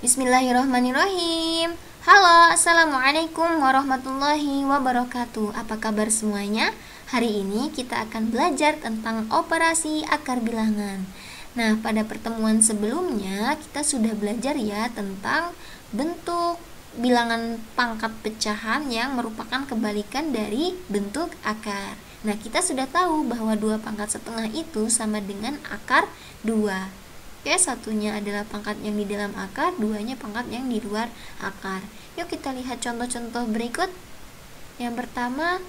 Bismillahirrahmanirrahim. Halo, assalamualaikum warahmatullahi wabarakatuh. Apa kabar semuanya? Hari ini kita akan belajar tentang operasi akar bilangan. Nah, pada pertemuan sebelumnya kita sudah belajar ya tentang bentuk bilangan pangkat pecahan yang merupakan kebalikan dari bentuk akar. Nah, kita sudah tahu bahwa 2 pangkat setengah itu sama dengan akar 2. Oke, satunya adalah pangkat yang di dalam akar, duanya pangkat yang di luar akar. Yuk kita lihat contoh-contoh berikut. Yang pertama,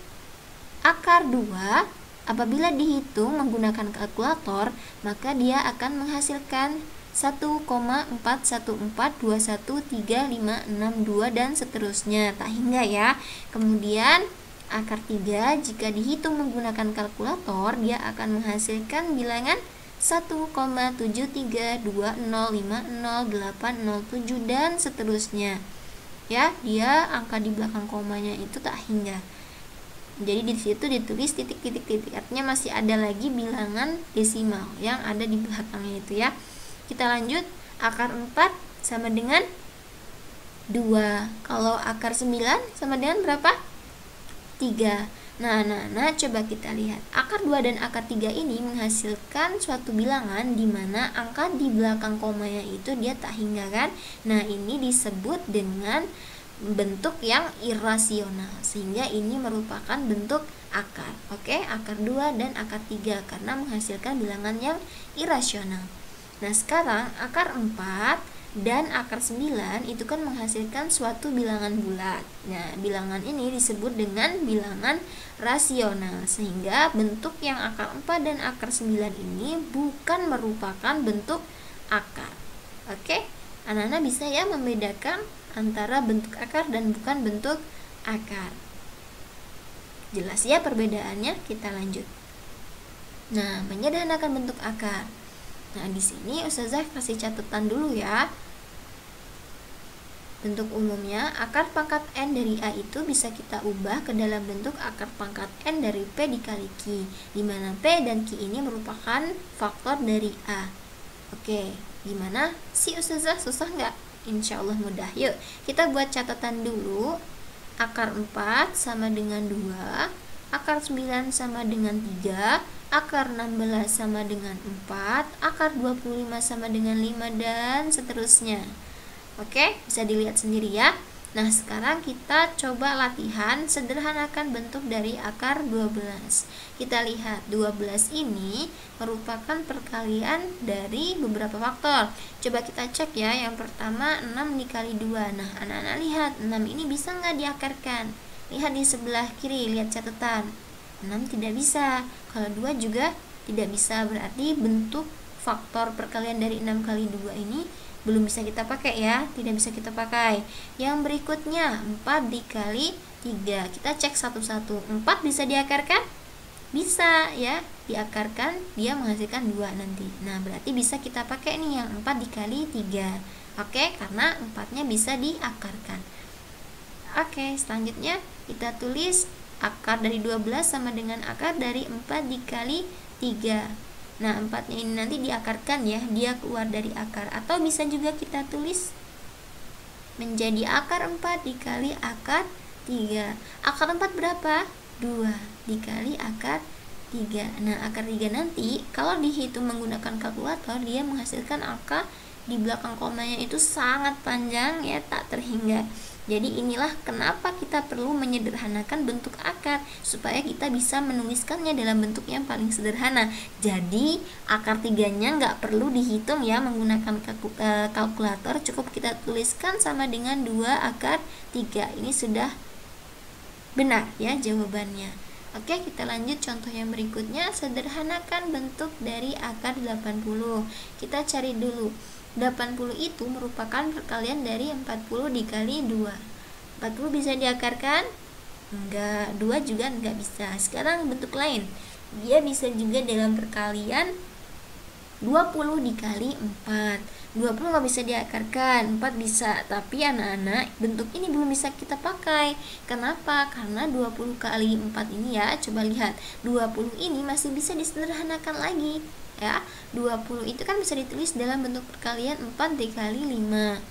akar 2 apabila dihitung menggunakan kalkulator, maka dia akan menghasilkan 1,414213562 dan seterusnya, tak hingga ya. Kemudian akar 3 jika dihitung menggunakan kalkulator, dia akan menghasilkan bilangan 1,7320500807 dan seterusnya. Ya, dia angka di belakang komanya itu tak hingga. Jadi di situ ditulis titik-titik-titik, artinya masih ada lagi bilangan desimal yang ada di belakangnya itu ya. Kita lanjut, akar 4 sama dengan 2. Kalau akar 9 sama dengan berapa? 3. Nah, coba kita lihat. Akar 2 dan akar 3 ini menghasilkan suatu bilangan di mana angka di belakang komanya itu dia tak hingga kan? Nah, ini disebut dengan bentuk yang irasional, sehingga ini merupakan bentuk akar. Oke, akar 2 dan akar 3 karena menghasilkan bilangan yang irasional. Nah, sekarang akar 4 dan akar 9 itu kan menghasilkan suatu bilangan bulat. Nah, bilangan ini disebut dengan bilangan rasional, sehingga bentuk yang akar 4 dan akar 9 ini bukan merupakan bentuk akar. Oke, anak-anak bisa ya membedakan antara bentuk akar dan bukan bentuk akar. Jelas ya perbedaannya? Kita lanjut. Nah, menyederhanakan bentuk akar. Nah, di sini Ustazah kasih catatan dulu ya. Bentuk umumnya, akar pangkat N dari A itu bisa kita ubah ke dalam bentuk akar pangkat N dari P dikali Q, di mana P dan Q ini merupakan faktor dari A. Oke, gimana sih Ustazah? Susah nggak? Insya Allah mudah. Yuk, kita buat catatan dulu. Akar 4 sama dengan 2, akar 9 sama dengan 3, akar 16 sama dengan 4, akar 25 sama dengan 5, dan seterusnya. Oke, bisa dilihat sendiri ya. Nah, sekarang kita coba latihan sederhanakan bentuk dari akar 12. Kita lihat 12 ini merupakan perkalian dari beberapa faktor. Coba kita cek ya. Yang pertama 6 dikali 2. Nah, anak-anak lihat 6 ini bisa nggak diakarkan? Lihat di sebelah kiri, lihat catatan. 6 tidak bisa. Kalau 2 juga tidak bisa, berarti bentuk faktor perkalian dari 6 kali 2 ini belum bisa kita pakai ya, tidak bisa kita pakai. Yang berikutnya 4 dikali 3. Kita cek satu-satu. 4 bisa diakarkan? Bisa ya, diakarkan, dia menghasilkan 2 nanti. Nah, berarti bisa kita pakai nih yang 4 dikali 3. Oke, karena 4-nya bisa diakarkan. Oke, selanjutnya kita tulis akar dari 12 sama dengan akar dari 4 dikali 3. Nah, 4-nya ini nanti diakarkan ya, dia keluar dari akar. Atau bisa juga kita tulis menjadi akar 4 dikali akar 3. Akar 4 berapa? 2 dikali akar 3. Nah, akar 3 nanti kalau dihitung menggunakan kalkulator, dia menghasilkan angka di belakang komanya itu sangat panjang ya, tak terhingga. Jadi inilah kenapa kita perlu menyederhanakan bentuk akar, supaya kita bisa menuliskannya dalam bentuk yang paling sederhana. Jadi akar 3-nya nggak perlu dihitung ya menggunakan kalkulator, cukup kita tuliskan sama dengan 2 akar 3. Ini sudah benar ya jawabannya. Oke, kita lanjut contoh yang berikutnya. Sederhanakan bentuk dari akar 80. Kita cari dulu. 80 itu merupakan perkalian dari 40 dikali 2. 40 bisa diakarkan? Enggak, 2 juga enggak bisa. Sekarang bentuk lain. Dia bisa juga dalam perkalian 20 dikali 4. 20 nggak bisa diakarkan, 4 bisa. Tapi anak-anak, bentuk ini belum bisa kita pakai. Kenapa? Karena 20 kali 4 ini ya, coba lihat. 20 ini masih bisa disederhanakan lagi ya. 20 itu kan bisa ditulis dalam bentuk perkalian 4 dikali 5.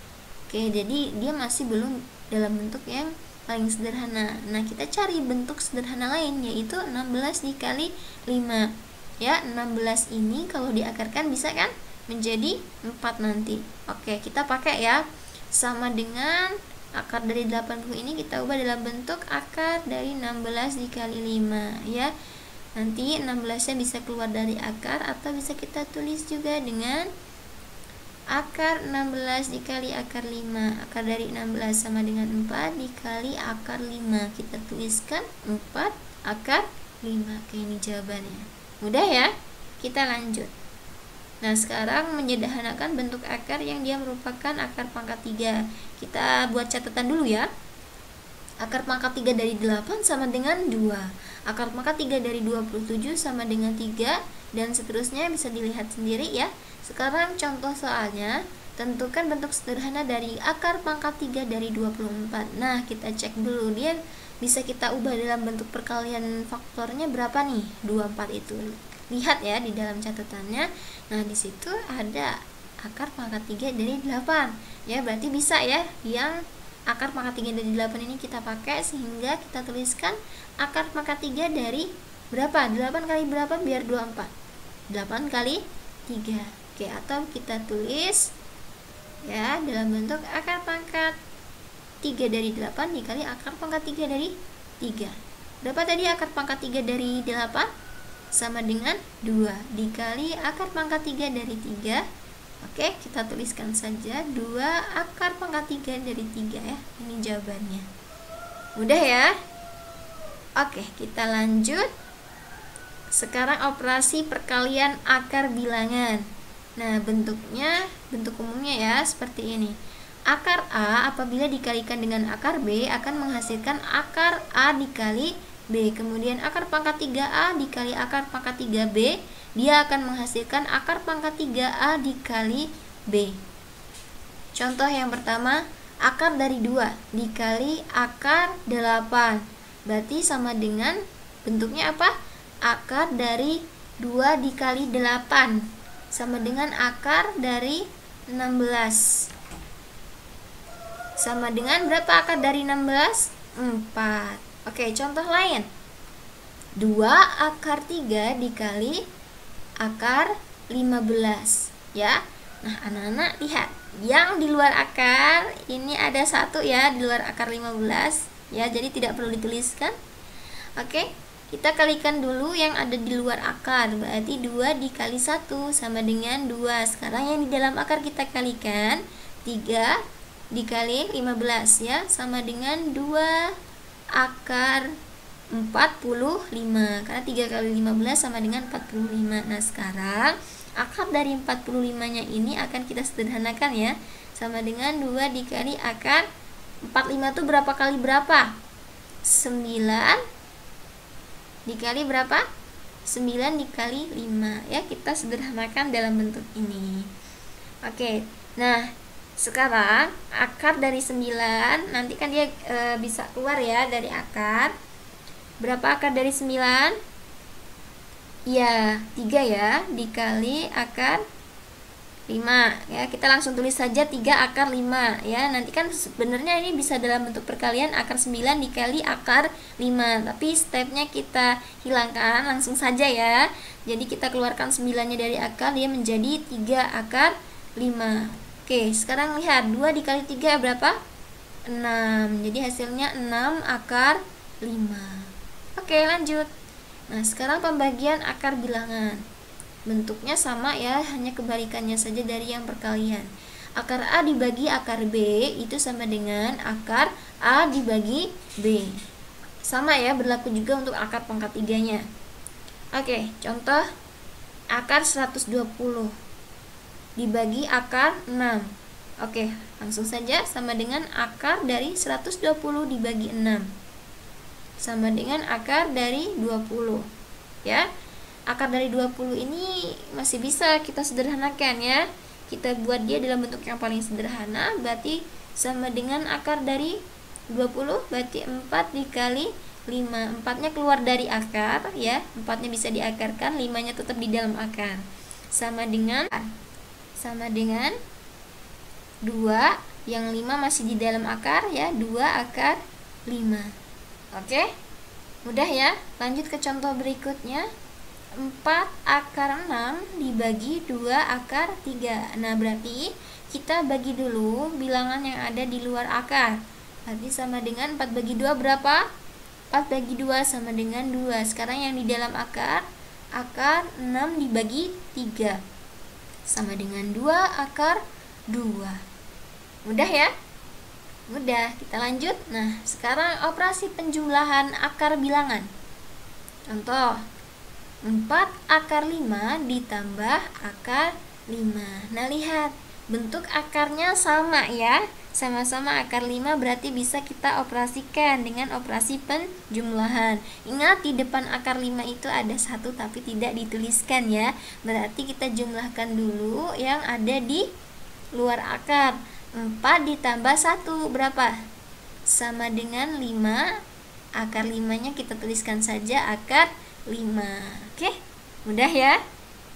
Oke, jadi dia masih belum dalam bentuk yang paling sederhana. Nah, kita cari bentuk sederhana lain, yaitu 16 dikali 5. Ya, 16 ini kalau diakarkan bisa kan menjadi 4 nanti. Oke, kita pakai ya. Sama dengan akar dari 80 ini kita ubah dalam bentuk akar dari 16 dikali 5 ya. Nanti 16-nya bisa keluar dari akar, atau bisa kita tulis juga dengan akar 16 dikali akar 5. Akar dari 16 sama dengan 4 dikali akar 5. Kita tuliskan 4 akar 5. Oke, ini jawabannya. Mudah ya? Kita lanjut. Nah, sekarang menyederhanakan bentuk akar yang dia merupakan akar pangkat 3. Kita buat catatan dulu ya. Akar pangkat 3 dari 8 sama dengan 2. Akar pangkat 3 dari 27 sama dengan 3, dan seterusnya bisa dilihat sendiri ya. Sekarang contoh soalnya, tentukan bentuk sederhana dari akar pangkat 3 dari 24. Nah, kita cek dulu dia bisa kita ubah dalam bentuk perkalian faktornya berapa nih? 24 itu. Lihat ya di dalam catatannya. Nah, di situ ada akar pangkat 3 dari 8. Ya, berarti bisa ya yang akar pangkat 3 dari 8 ini kita pakai, sehingga kita tuliskan akar pangkat 3 dari berapa? 8 kali berapa biar 24? 8 kali 3. Oke, atau kita tulis ya dalam bentuk akar pangkat 3 dari 8 dikali akar pangkat 3 dari 3. Berapa tadi akar pangkat 3 dari 8? Sama dengan 2 dikali akar pangkat 3 dari 3. Oke, kita tuliskan saja 2 akar pangkat 3 dari 3 ya. Ini jawabannya. Mudah ya? Oke, kita lanjut. Sekarang operasi perkalian akar bilangan. Nah, bentuk umumnya ya seperti ini. Akar A apabila dikalikan dengan akar B akan menghasilkan akar A dikali B. Kemudian akar pangkat 3A dikali akar pangkat 3B, dia akan menghasilkan akar pangkat 3A dikali B. Contoh yang pertama, akar dari 2 dikali akar 8. Berarti sama dengan bentuknya apa? Akar dari 2 dikali 8 sama dengan akar dari 16. Sama dengan berapa akar dari 16? 4. Oke, contoh lain. 2 akar 3 dikali akar 15 ya. Nah, anak-anak lihat, yang di luar akar ini ada 1 ya, di luar akar 15 ya, jadi tidak perlu dituliskan. Oke, kita kalikan dulu yang ada di luar akar, berarti 2 dikali 1 sama dengan 2. Sekarang yang di dalam akar kita kalikan, 3 dikali 15 ya, sama dengan 2 akar 45, karena 3 kali 15 sama dengan 45. Nah, sekarang akar dari 45-nya ini akan kita sederhanakan ya, sama dengan 2 dikali akar 45 itu berapa kali berapa? 9 dikali berapa? 9 dikali 5 ya, kita sederhanakan dalam bentuk ini. Oke, nah sekarang akar dari 9, nanti kan dia bisa keluar ya dari akar. Berapa akar dari 9? Ya, 3 ya, dikali akar 5 ya, kita langsung tulis saja 3 akar 5 ya. Nanti kan sebenarnya ini bisa dalam bentuk perkalian akar 9 dikali akar 5, tapi stepnya kita hilangkan langsung saja ya. Jadi kita keluarkan 9-nya dari akar, dia menjadi 3 akar 5. Oke, sekarang lihat 2 dikali 3 berapa? 6. Jadi hasilnya 6 akar 5. Oke, lanjut. Nah, sekarang pembagian akar bilangan. Bentuknya sama ya, hanya kebalikannya saja dari yang perkalian. Akar A dibagi akar B itu sama dengan akar A dibagi B. Sama ya, berlaku juga untuk akar pangkat 3-nya. Oke, contoh akar 120 dibagi akar 6. Oke, langsung saja sama dengan akar dari 120 dibagi 6. Sama dengan akar dari 20 ya. Akar dari 20 ini masih bisa kita sederhanakan ya. Kita buat dia dalam bentuk yang paling sederhana, berarti sama dengan akar dari 20, berarti 4 dikali 5. 4-nya keluar dari akar ya, 4-nya bisa diakarkan, 5-nya tetap di dalam akar. Sama dengan 2 Yang 5 masih di dalam akar ya, 2 akar 5. Oke, mudah ya. Lanjut ke contoh berikutnya. 4 akar 6 dibagi 2 akar 3. Nah, berarti kita bagi dulu bilangan yang ada di luar akar. Berarti sama dengan 4 bagi 2 berapa? 4 bagi 2 sama dengan 2. Sekarang yang di dalam akar 6 dibagi 3 sama dengan 2 akar 2. Mudah ya? Mudah. Kita lanjut. Nah, sekarang operasi penjumlahan akar bilangan. Contoh, 4 akar 5 ditambah akar 5. Nah, lihat, bentuk akarnya sama ya. Sama-sama akar 5, berarti bisa kita operasikan dengan operasi penjumlahan. Ingat, di depan akar 5 itu ada 1 tapi tidak dituliskan ya. Berarti kita jumlahkan dulu yang ada di luar akar. 4 ditambah 1 berapa? Sama dengan 5. Akar 5-nya kita tuliskan saja akar 5. Oke, mudah ya.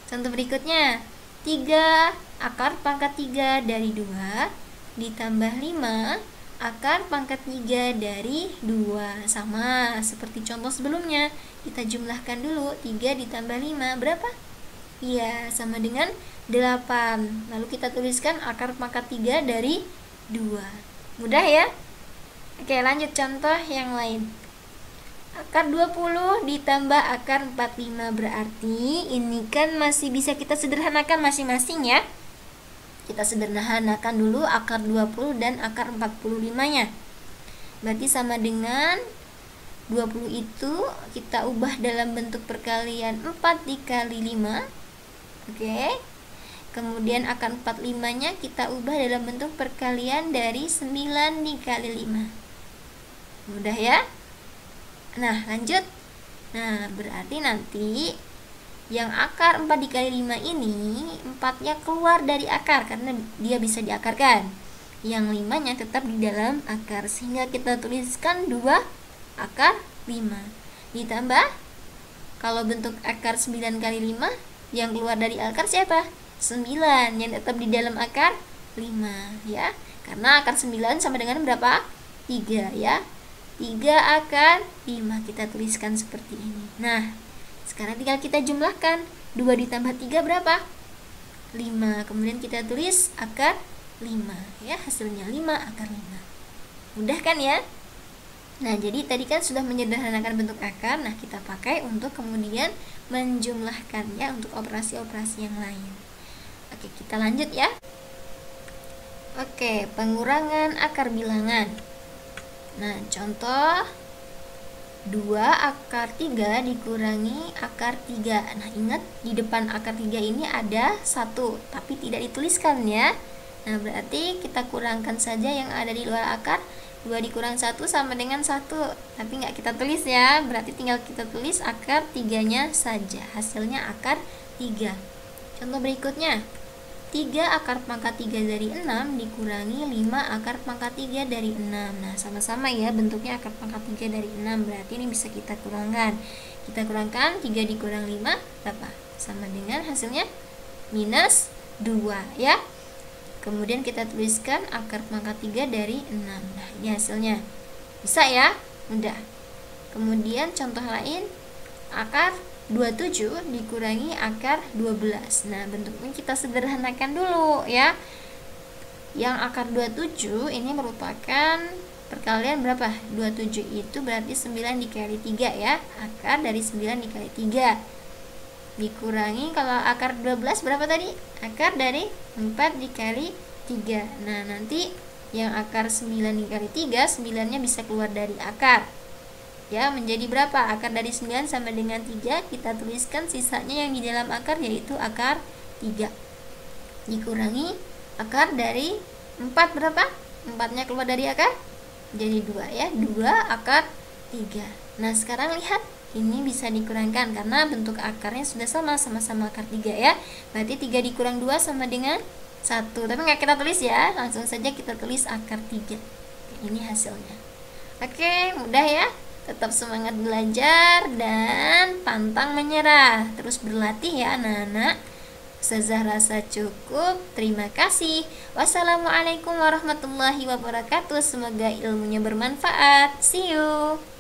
Contoh berikutnya, 3 akar pangkat 3 dari 2 ditambah 5 akar pangkat 3 dari 2. Sama seperti contoh sebelumnya. Kita jumlahkan dulu, 3 ditambah 5 berapa? Iya, sama dengan 8. Lalu kita tuliskan akar pangkat 3 dari 2. Mudah ya? Oke, lanjut contoh yang lain. Akar 20 ditambah akar 45, berarti ini kan masih bisa kita sederhanakan masing-masing ya. Kita sederhanakan dulu akar 20 dan akar 45-nya. Berarti sama dengan 20 itu kita ubah dalam bentuk perkalian 4 dikali 5. Oke. Kemudian akar 45-nya kita ubah dalam bentuk perkalian dari 9 dikali 5. Mudah ya? Nah, lanjut. Nah, berarti nanti yang akar 4 dikali 5 ini 4-nya keluar dari akar karena dia bisa diakarkan. Yang 5-nya tetap di dalam akar, sehingga kita tuliskan 2 akar 5. Ditambah, kalau bentuk akar 9 kali 5, yang keluar dari akar siapa? 9, yang tetap di dalam akar 5 ya. Karena akar 9 sama dengan berapa? 3 ya. 3 akar 5 kita tuliskan seperti ini. Nah, sekarang tinggal kita jumlahkan. 2 ditambah 3 berapa? 5. Kemudian kita tulis akar 5 ya, hasilnya 5 akar 5. Mudah kan ya? Nah, jadi tadi kan sudah menyederhanakan bentuk akar. Nah, kita pakai untuk kemudian menjumlahkannya untuk operasi-operasi yang lain. Oke, kita lanjut ya. Oke, pengurangan akar bilangan. Nah, contoh 2 akar 3 dikurangi akar 3. Nah, ingat di depan akar 3 ini ada 1, tapi tidak dituliskan ya. Nah, berarti kita kurangkan saja yang ada di luar akar. 2 dikurang 1 sama dengan 1, tapi nggak kita tulis ya. Berarti tinggal kita tulis akar 3-nya saja. Hasilnya akar 3. Contoh berikutnya, 3 akar pangkat 3 dari 6 dikurangi 5 akar pangkat 3 dari 6. Nah, sama-sama ya bentuknya akar pangkat 3 dari 6. Berarti ini bisa kita kurangkan. Kita kurangkan 3 dikurang 5 berapa? Sama dengan hasilnya minus 2 ya. Kemudian kita tuliskan akar pangkat 3 dari 6. Nah, ini hasilnya. Bisa ya? Mudah. Kemudian contoh lain, akar 27 dikurangi akar 12. Nah, bentuknya kita sederhanakan dulu ya. Yang akar 27 ini merupakan perkalian berapa? 27 itu berarti 9 dikali 3 ya. Akar dari 9 dikali 3 dikurangi, kalau akar 12 berapa tadi? Akar dari 4 dikali 3. Nah, nanti yang akar 9 dikali 3, 9-nya bisa keluar dari akar ya, menjadi berapa? Akar dari 9 sama dengan 3. Kita tuliskan sisanya yang di dalam akar, yaitu akar 3 dikurangi akar dari 4 berapa? 4-nya keluar dari akar, jadi 2 ya. 2 akar 3. Nah, sekarang lihat, ini bisa dikurangkan karena bentuk akarnya sudah sama-sama akar 3 ya. Berarti 3 dikurang 2 sama dengan 1. Tapi nggak kita tulis ya, langsung saja kita tulis akar 3. Ini hasilnya. Oke, mudah ya. Tetap semangat belajar dan pantang menyerah. Terus berlatih ya anak-anak. Ustazah rasa cukup. Terima kasih. Wassalamualaikum warahmatullahi wabarakatuh. Semoga ilmunya bermanfaat. See you.